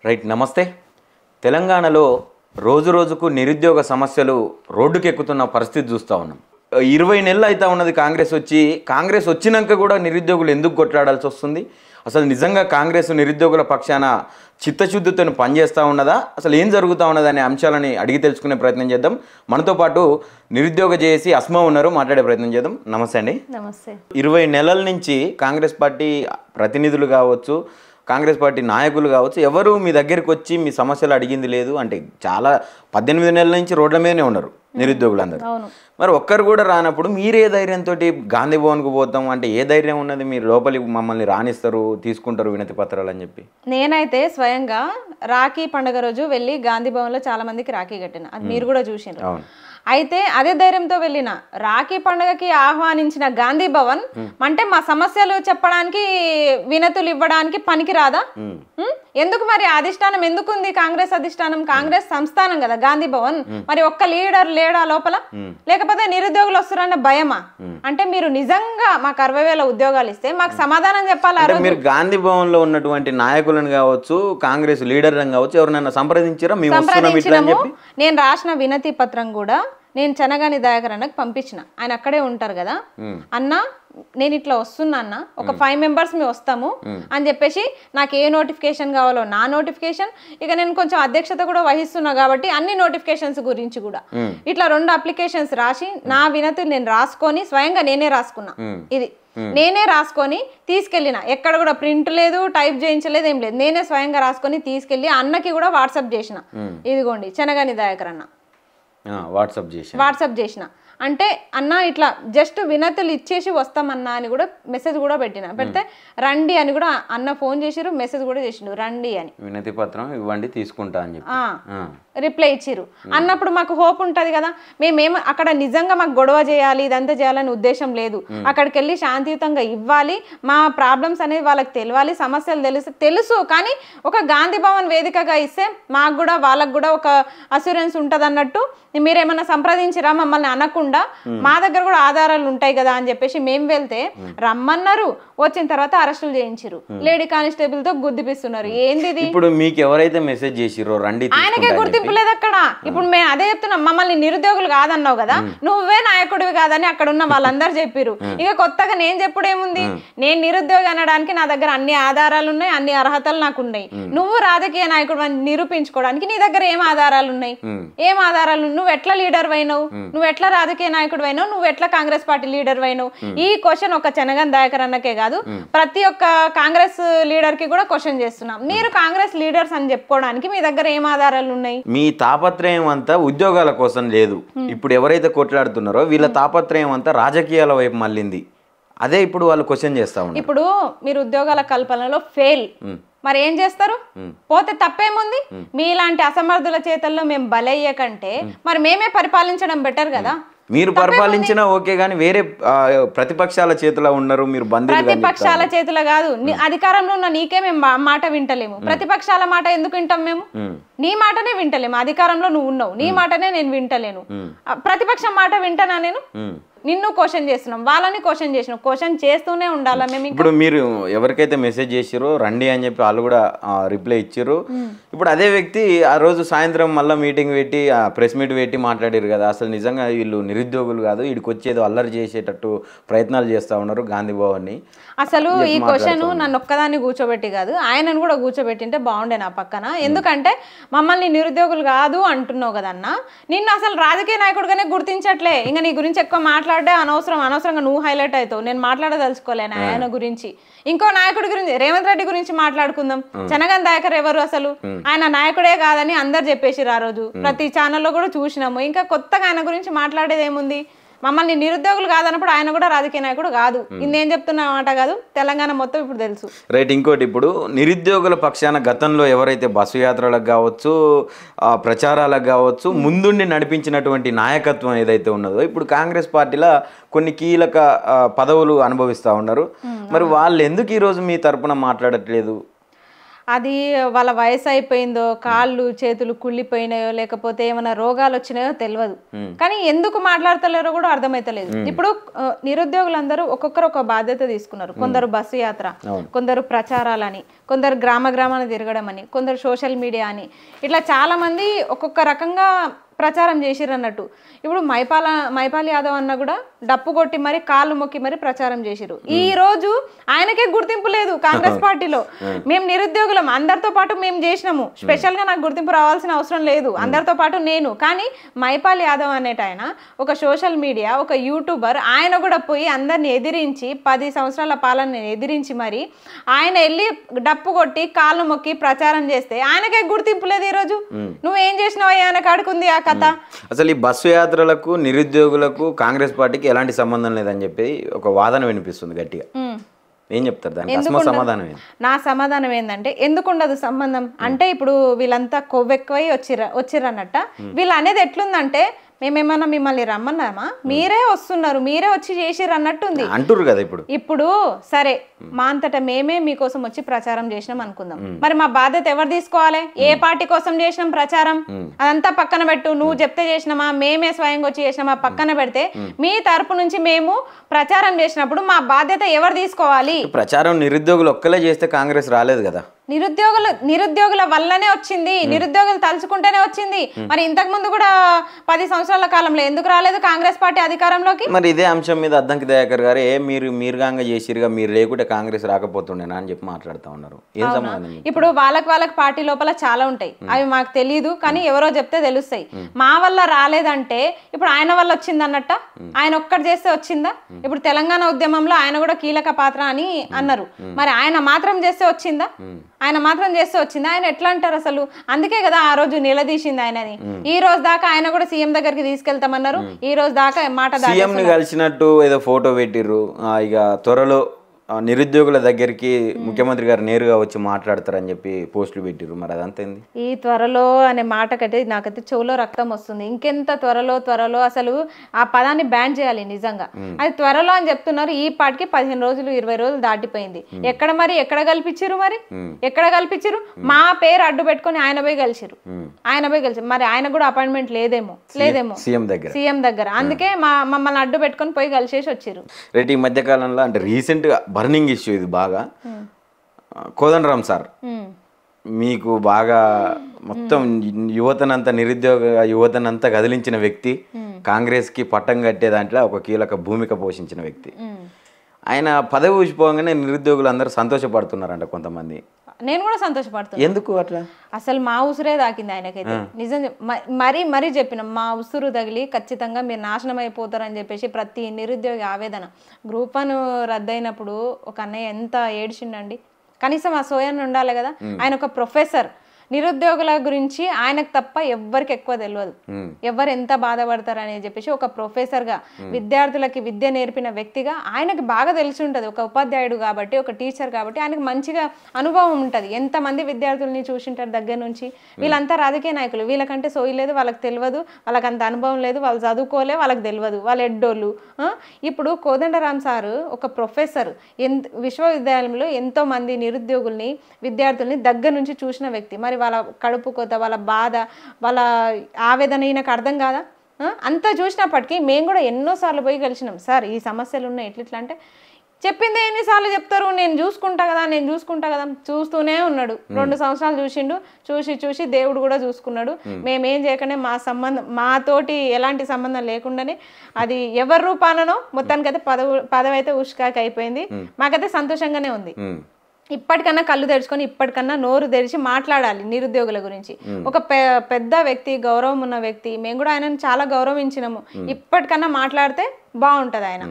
Right నమస్తే. తెలంగాణలో రోజు రోజుకు నిరుద్యోగ సమస్యలు రోడ్డుకెక్కుతున్న పరిస్థితి చూస్తూ ఉన్నాం. 20 నెలలు అయితే ఉన్నది కాంగ్రెస్ వచ్చినాక కూడా నిరుద్యోగులు ఎందుకు కొట్లాడాల్సి వస్తుంది? అసలు నిజంగా కాంగ్రెస్ నిరుద్యోగుల పక్షాన చిత్తశుద్ధితో పనిచేస్తూ ఉన్నదా? అసలు ఏం జరుగుతూ ఉన్నది అనే అంశాలని అడిగి తెలుసుకునే ప్రయత్నం చేద్దాం. మనతో పాటు నిరుద్యోగ జేఏసీ అస్మా ఉన్నారు, మాట్లాడే ప్రయత్నం చేద్దాం. నమస్తే అండి. నమస్తే. 20 నెలల నుంచి కాంగ్రెస్ పార్టీ ప్రతినిధులు కావచ్చు, కాంగ్రెస్ పార్టీ నాయకులు కావచ్చు, ఎవరు మీ దగ్గరికి వచ్చి మీ సమస్యలు అడిగింది లేదు. అంటే చాలా 18 నెలల నుంచి రోడ్ల మీదనే ఉన్నారు నిరుద్యోగులందరూ. మరి ఒక్కరు కూడా రానప్పుడు మీరే ధైర్యంతో గాంధీ భవన్కు పోతాం అంటే ఏ ధైర్యం ఉన్నది? మీరు లోపలికి మమ్మల్ని రాణిస్తారు, తీసుకుంటారు వినతి పత్రాలు అని చెప్పి. నేనైతే స్వయంగా రాఖీ పండుగ రోజు వెళ్ళి గాంధీ భవన్లో చాలా మందికి రాఖీ కట్టిన, అది మీరు కూడా చూసినారు. అయితే అదే ధైర్యంతో వెళ్ళిన రాఖీ పండుగకి ఆహ్వానించిన గాంధీ భవన్ అంటే మా సమస్యలు చెప్పడానికి వినతులు ఇవ్వడానికి పనికి రాదా? ఎందుకు మరి అధిష్టానం ఎందుకుంది? కాంగ్రెస్ అధిష్టానం, కాంగ్రెస్ సంస్థానం కదా గాంధీ భవన్. మరి ఒక్క లీడర్ లేడా లోపల? లేకపోతే నిరుద్యోగులు వస్తున్నారన్న భయమా? అంటే మీరు నిజంగా మాకు 60,000 ఉద్యోగాలు ఇస్తే మాకు సమాధానం చెప్పాలి. మీరు గాంధీ భవన్ లో ఉన్నటువంటి నాయకులను కావచ్చు, కాంగ్రెస్ లీడర్లను కావచ్చు, ఎవరినైనా సంప్రదించారా? నేను రాసిన వినతి పత్రం కూడా నేను చెనగాని దయాకర్ అన్నకు పంపించిన. ఆయన అక్కడే ఉంటారు కదా. అన్న నేను ఇట్లా వస్తున్నా అన్న, ఒక 5 మెంబర్స్ మేము వస్తాము అని చెప్పేసి నాకు ఏ నోటిఫికేషన్ కావాలో నా నోటిఫికేషన్, ఇక నేను కొంచెం అధ్యక్షత కూడా వహిస్తున్నా కాబట్టి అన్ని నోటిఫికేషన్స్ గురించి కూడా ఇట్లా 2 అప్లికేషన్స్ రాసి నా వినతి నేను రాసుకొని స్వయంగా నేనే రాసుకున్నా. ఇది నేనే రాసుకొని తీసుకెళ్ళిన, ఎక్కడ కూడా ప్రింట్ లేదు, టైప్ చేయించలేదు, ఏం లేదు. నేనే స్వయంగా రాసుకొని తీసుకెళ్ళి అన్నకి కూడా వాట్సాప్ చేసిన. ఇదిగోండి చెనగాని దయాకర్ అన్న వాట్సాప్ చేసిన. అంటే అన్న ఇట్లా జస్ట్ వినతులు ఇచ్చేసి వస్తామన్నా అని కూడా మెసేజ్ కూడా పెట్టిన. పెడితే రండి అని కూడా అన్న ఫోన్ చేసిరు, మెసేజ్ కూడా చేసిండు రండి అని, వినతి పత్రం ఇవ్వండి తీసుకుంటా అని చెప్పి రిప్లై ఇచ్చిరు. అన్నప్పుడు మాకు హోప్ ఉంటది కదా. మేమేమో అక్కడ నిజంగా మాకు గొడవ చేయాలి ఇదంతా చేయాలని ఉద్దేశం లేదు. అక్కడికి వెళ్ళి శాంతియుతంగా ఇవ్వాలి, మా ప్రాబ్లమ్స్ అనేది వాళ్ళకి తెలియాలి, సమస్యలు తెలుసు. కానీ ఒక గాంధీ భవన్ వేదికగా ఇస్తే మాకు కూడా వాళ్ళకు కూడా ఒక అస్యూరెన్స్ ఉంటది అన్నట్టు. మీరేమన్నా సంప్రదించిరా మమ్మల్ని అనకుండా? మా దగ్గర కూడా ఆధారాలు ఉంటాయి కదా అని చెప్పేసి మేము వెళ్తే రమ్మన్నారు. వచ్చిన తర్వాత అరెస్టులు చేయించారు, లేడీ కానిస్టేబుల్ తో గుర్తిపిస్తున్నారు. ఏంది ఇప్పుడు మీకు ఎవరైతే మెసేజ్ చేసిరో రండి, ఆయనకే గుర్తింపు లేదు అక్కడ. ఇప్పుడు మేము అదే చెప్తున్నాం, మమ్మల్ని నిరుద్యోగులు కాదన్నావు కదా, నువ్వే నాయకుడివి కాదని అక్కడ ఉన్న వాళ్ళందరూ చెప్పిరు. ఇక కొత్తగా నేను చెప్పుడు ఏముంది? నేను నిరుద్యోగి అనడానికి నా దగ్గర అన్ని ఆధారాలు ఉన్నాయి, అన్ని అర్హతలు నాకు ఉన్నాయి. నువ్వు రాజకీయ నాయకుడు అని నిరూపించుకోవడానికి నీ దగ్గర ఏం ఆధారాలు ఉన్నాయి? ఏం ఆధారాలు? నువ్వు ఎట్లా లీడర్ అయినావు? నువ్వు ఎట్లా రాజకీయ నాయకుడు అయినావు? నువ్వు ఎట్లా కాంగ్రెస్ పార్టీ లీడర్ అయినావు? ఈ క్వశ్చన్ ఒక చెనగన్ దయాకర్ అన్నకే కాదు, ప్రతి ఒక్క కాంగ్రెస్ లీడర్ కి కూడా క్వశ్చన్ చేస్తున్నాం. మీరు కాంగ్రెస్ లీడర్స్ అని చెప్పుకోవడానికి మీ దగ్గర ఏం ఆధారాలు ఉన్నాయి? మీ తాపత్రయం అంతా ఉద్యోగాల కోసం లేదు. ఇప్పుడు ఎవరైతే కొట్లాడుతున్నారో వీళ్ళ తాపత్రయం అంతా రాజకీయాల వైపు మళ్ళింది. అదే ఇప్పుడు వాళ్ళు క్వశ్చన్ చేస్తా ఉన్నారు. ఇప్పుడు మీరు ఉద్యోగాల కల్పనలో ఫెయిల్, మరి ఏం చేస్తారు? పోతే తప్పేముంది? మీలాంటి అసమర్థుల చేతల్లో మేము బలయ్యకంటే మరి మేమే పరిపాలించడం బెటర్ కదా. మీరు పరిపాలించినా ఓకే, కానీ వేరే ప్రతిపక్షాల చేతిలో ఉన్నారు. మీరు ప్రతిపక్షాల చేతిలో కాదు, అధికారంలో ఉన్న నీకే మేము మాట వింటలేము. ప్రతిపక్షాల మాట ఎందుకు వింటాం? మేము నీ మాటనే వింటలేము. అధికారంలో నువ్వు ఉన్నావు, నీ మాటనే నేను వింటలేను. ప్రతిపక్షం మాట వింటానా నేను? నిన్ను క్వశ్చన్ చేస్తున్నాం, వాళ్ళని క్వశ్చన్ చేసినాం. క్వశ్చన్ చేస్తూనే ఉండాలా మేము. ఇప్పుడు మీరు ఎవరికైతే మెసేజ్ చేసిరో రండి అని చెప్పి వాళ్ళు కూడా రిప్లై ఇచ్చారు. ఇప్పుడు అదే వ్యక్తి ఆ రోజు సాయంత్రం మళ్ళీ మీటింగ్ పెట్టి ప్రెస్ మీట్ పెట్టి మాట్లాడారు కదా. అసలు నిజంగా వీళ్ళు నిరుద్యోగులు కాదు, వీడికి వచ్చేదో అల్లరి చేసేటట్టు ప్రయత్నాలు చేస్తూ ఉన్నారు గాంధీ భవన్ని. అసలు ఈ క్వశ్చన్ నన్ను ఒక్కదాన్ని కూర్చోబెట్టి కాదు, ఆయనను కూడా కూర్చోబెట్టింటే బాగుండే నా పక్కన. ఎందుకంటే మమ్మల్ని నిరుద్యోగులు కాదు అంటున్నావు కదన్న, నిన్ను అసలు రాజకీయ నాయకుడిగానే గుర్తించట్లే. ఇంకా నీ గురించి ఎక్కువ మాట్లాడే అనవసరంగా నువ్వు హైలైట్ అవుతావు. నేను మాట్లాడదలుచుకోలేను ఆయన గురించి. ఇంకో నాయకుడి గురించి, రేవంత్ రెడ్డి గురించి మాట్లాడుకుందాం. చెనగన్ దయాకర్ ఎవరు అసలు? ఆయన నాయకుడే కాదని అందరు చెప్పేసిరు ఆ రోజు, ప్రతి ఛానల్లో కూడా చూసినాము. ఇంకా కొత్తగా ఆయన గురించి మాట్లాడేది ఏముంది? మమ్మల్ని నిరుద్యోగులు కాదన్నప్పుడు ఆయన కూడా రాజకీయ నాయకుడు కాదు. ఇందేం చెప్తున్నా మాట కాదు, తెలంగాణ మొత్తం ఇప్పుడు తెలుసు. రైట్. ఇంకోటి, ఇప్పుడు నిరుద్యోగుల పక్షాన గతంలో ఎవరైతే బస్సు యాత్రలకు కావచ్చు, ప్రచారాలకు కావచ్చు ముందుండి నడిపించినటువంటి నాయకత్వం ఏదైతే ఉన్నదో, ఇప్పుడు కాంగ్రెస్ పార్టీలో కొన్ని కీలక పదవులు అనుభవిస్తూ ఉన్నారు. మరి వాళ్ళు ఎందుకు ఈరోజు మీ తరపున మాట్లాడట్లేదు? అది వాళ్ళ వయసు అయిపోయిందో, కాళ్ళు చేతులు కుళ్ళిపోయినాయో, లేకపోతే ఏమైనా రోగాలు వచ్చినాయో తెలియదు. కానీ ఎందుకు మాట్లాడతలేరో కూడా అర్థమైతలేదు. ఇప్పుడు నిరుద్యోగులందరూ ఒక్కొక్కరు ఒక బాధ్యత తీసుకున్నారు. కొందరు బస్సు యాత్ర, కొందరు ప్రచారాలని, కొందరు గ్రామాన్ని తిరగడం అని, కొందరు సోషల్ మీడియా అని, ఇట్లా చాలా మంది ఒక్కొక్క రకంగా ప్రచారం చేసిర్రు అన్నట్టు. ఇప్పుడు మైపాల్ యాదవ్ అన్న కూడా డప్పు కొట్టి మరి కాళ్ళు మొక్కి మరి ప్రచారం చేసిర్రు. ఈ రోజు ఆయనకే గుర్తింపు లేదు కాంగ్రెస్ పార్టీలో. మేము నిరుద్యోగులం, అందరితో పాటు మేము చేసినాము, స్పెషల్ గా నాకు గుర్తింపు రావాల్సిన అవసరం లేదు, అందరితో పాటు నేను. కానీ మైపాల్ యాదవ్ అనేట ఆయన ఒక సోషల్ మీడియా, ఒక యూట్యూబర్, ఆయన కూడా పోయి అందరిని ఎదిరించి 10 సంవత్సరాల పాలన ఎదిరించి మరి ఆయన వెళ్ళి డప్పు కొట్టి కాళ్ళు మొక్కి ప్రచారం చేస్తే ఆయనకే గుర్తింపు లేదు. ఈ రోజు నువ్వేం చేసినావు ఆయన కాడుకుంది ఆ కథ. అసలు ఈ బస్సు యాత్రలకు నిరుద్యోగులకు కాంగ్రెస్ పార్టీకి ఎలాంటి సంబంధం లేదని చెప్పి ఒక వాదన వినిపిస్తుంది గట్టిగా. ఏం చెప్తారు దానికి? అసలు సమాధానం ఏంటి? నా సమాధానం ఏంటంటే, ఎందుకుండదు సంబంధం అంటే, ఇప్పుడు వీళ్ళంతా కొవ్వెక్కువై వచ్చిర్రన్నట్ట. వీళ్ళు అనేది ఎట్లుందంటే, మేమేమన్నా మిమ్మల్ని రమ్మన్నామా, మీరే వస్తున్నారు, మీరే వచ్చి చేసిర్రు అన్నట్టుంది అంటుర్రు కదా. ఇప్పుడు సరే, మా అంతటా మేమే మీకోసం వచ్చి ప్రచారం చేసినాం అనుకుందాం, మరి మా బాధ్యత ఎవరు తీసుకోవాలి? ఏ పార్టీ కోసం చేసినాం ప్రచారం అదంతా పక్కన పెట్టు. నువ్వు చెప్తే చేసినామా, మేమే స్వయంగా వచ్చి చేసినామా పక్కన పెడితే, మీ తరపు నుంచి మేము ప్రచారం చేసినప్పుడు మా బాధ్యత ఎవరు తీసుకోవాలి? ప్రచారం నిరుద్యోగులు ఒక్కలే చేస్తే కాంగ్రెస్ రాలేదు కదా. నిరుద్యోగుల వల్లనే వచ్చింది, నిరుద్యోగులు తలుచుకుంటేనే వచ్చింది. మరి ఇంతకు ముందు కూడా 10 సంవత్సరాల కాలంలో ఎందుకు రాలేదు కాంగ్రెస్ పార్టీ అధికారంలోకి? మరి ఇదే అంశం మీద అద్దంకి దయాకర్ గారు మీరుగా చేసిరుగా, మీరు లేకుంటే కాంగ్రెస్ రాకపోతుండేనా అని చెప్పి మాట్లాడుతూ ఉన్నారు. ఏం సమాధానం? ఇప్పుడు వాళ్ళకి పార్టీ లోపల చాలా ఉంటాయి, అవి మాకు తెలియదు, కానీ ఎవరో చెప్తే తెలుస్తాయి. మా వల్ల రాలేదంటే ఇప్పుడు ఆయన వల్ల వచ్చింది అన్నట్ట, ఆయన ఒక్కటి చేస్తే వచ్చిందా? ఇప్పుడు తెలంగాణ ఉద్యమంలో ఆయన కూడా కీలక పాత్ర అని అన్నారు, మరి ఆయన మాత్రం చేస్తే వచ్చిందా? ఆయన ఎట్లా అంటారు అసలు? అందుకే కదా ఆ రోజు నిలదీసింది ఆయనని. ఈ రోజు దాకా ఆయన కూడా సీఎం దగ్గరికి తీసుకెళ్తామన్నారు, ఈ రోజు దాకా మాట సీఎం ని కలిసినట్టు ఏదో ఫోటో పెట్టిర్రు. ఇక త్వరలో నిరుద్యోగుల దగ్గరికి ముఖ్యమంత్రి గారు నేరుగా వచ్చి మాట్లాడతారని చెప్పి పోస్టులు పెట్టిర్రు. మరి అదంతా ఈ త్వరలో అనే మాటకైతే నాకైతే చెవులో రక్తం వస్తుంది. ఇంకెంత త్వరలో అసలు ఆ పదాన్ని బ్యాన్ చేయాలి నిజంగా. అది త్వరలో అని చెప్తున్నారు, ఈ పాటికి 15 రోజులు 20 రోజులు దాటిపోయింది. ఎక్కడ కల్పించారు? ఎక్కడ కల్పించారు? మా పేరు అడ్డు పెట్టుకొని ఆయన పోయి కలిసిరు. మరి ఆయన కూడా అపాయింట్మెంట్ లేదేమో సీఎం దగ్గర. అందుకే మమ్మల్ని అడ్డు పెట్టుకొని పోయి కలిసేసి వచ్చారు. రేపు ఈ మధ్య కాలంలో అంటే రీసెంట్ గా బర్నింగ్ ఇష్యూ ఇది బాగా. కోదండరామ్ సార్ మీకు బాగా మొత్తం నిరుద్యోగ యువతనంతా కదిలించిన వ్యక్తి, కాంగ్రెస్ కి పట్టం కట్టే దాంట్లో ఒక కీలక భూమిక పోషించిన వ్యక్తి. ఆయన పదవి ఊసిపోగానే నిరుద్యోగులు అందరూ సంతోషపడుతున్నారంట కొంతమంది. నేను కూడా సంతోషపడుతున్నాను. ఎందుకు అట్లా? అసలు మా ఉసురే తాకింది ఆయనకైతే. నిజం మరీ చెప్పిన మా ఉసురు తగిలి ఖచ్చితంగా మీరు నాశనం అయిపోతారని చెప్పేసి ప్రతి నిరుద్యోగి ఆవేదన. గ్రూప్ 1 రద్దయినప్పుడు ఒక అన్నయ్య ఎంత ఏడ్చిండండి. కనీసం ఆ సోయాన్ని ఉండాలి కదా. ఆయన ఒక ప్రొఫెసర్, నిరుద్యోగుల గురించి ఆయనకు తప్ప ఎవ్వరికి ఎక్కువ తెలియదు, ఎవరు ఎంత బాధపడతారు అని చెప్పేసి ఒక ప్రొఫెసర్ గా విద్యార్థులకి విద్య నేర్పిన వ్యక్తిగా ఆయనకు బాగా తెలిసి ఉంటుంది. ఒక ఉపాధ్యాయుడు కాబట్టి, ఒక టీచర్ కాబట్టి ఆయనకు మంచిగా అనుభవం ఉంటుంది. ఎంతమంది విద్యార్థుల్ని చూసింటారు దగ్గర నుంచి. వీళ్ళంతా రాజకీయ నాయకులు, వీళ్ళకంటే సోయి లేదు, వాళ్ళకి తెలియదు, వాళ్ళకి అంత అనుభవం లేదు, వాళ్ళు చదువుకోలే, వాళ్ళకి తెలియదు, వాళ్ళు ఎడ్డోళ్ళు. ఇప్పుడు కోదండరామ్ సారు ఒక ప్రొఫెసర్, విశ్వవిద్యాలయంలో ఎంతో మంది నిరుద్యోగుల్ని విద్యార్థుల్ని దగ్గర నుంచి చూసిన వ్యక్తి. మరి వాళ్ళ కడుపు కోత, వాళ్ళ బాధ, వాళ్ళ ఆవేదన ఈయనకు అర్థం కాదా? అంతా చూసినప్పటికీ మేము కూడా ఎన్నోసార్లు పోయి కలిసినాం. సార్ ఈ సమస్యలు ఉన్నాయి ఎట్లా అంటే, చెప్పింది ఎన్నిసార్లు చెప్తారు, నేను చూసుకుంటా కదా. చూస్తూనే ఉన్నాడు. 2 సంవత్సరాలు చూసి దేవుడు కూడా చూసుకున్నాడు. మేమేం చేయకనే మాతోటి ఎలాంటి సంబంధం లేకుండానే అది ఎవరి రూపానో మొత్తానికైతే పదవి అయితే ఉష్కాకి అయిపోయింది. మాకైతే సంతోషంగానే ఉంది. ఇప్పటికన్నా కళ్ళు తెరుచుకొని, ఇప్పటికన్నా నోరు తెరిచి మాట్లాడాలి నిరుద్యోగుల గురించి. ఒక పెద్ద వ్యక్తి, గౌరవం ఉన్న వ్యక్తి, మేము కూడా ఆయనను చాలా గౌరవించినాము. ఇప్పటికన్నా మాట్లాడితే బాగుంటది ఆయన.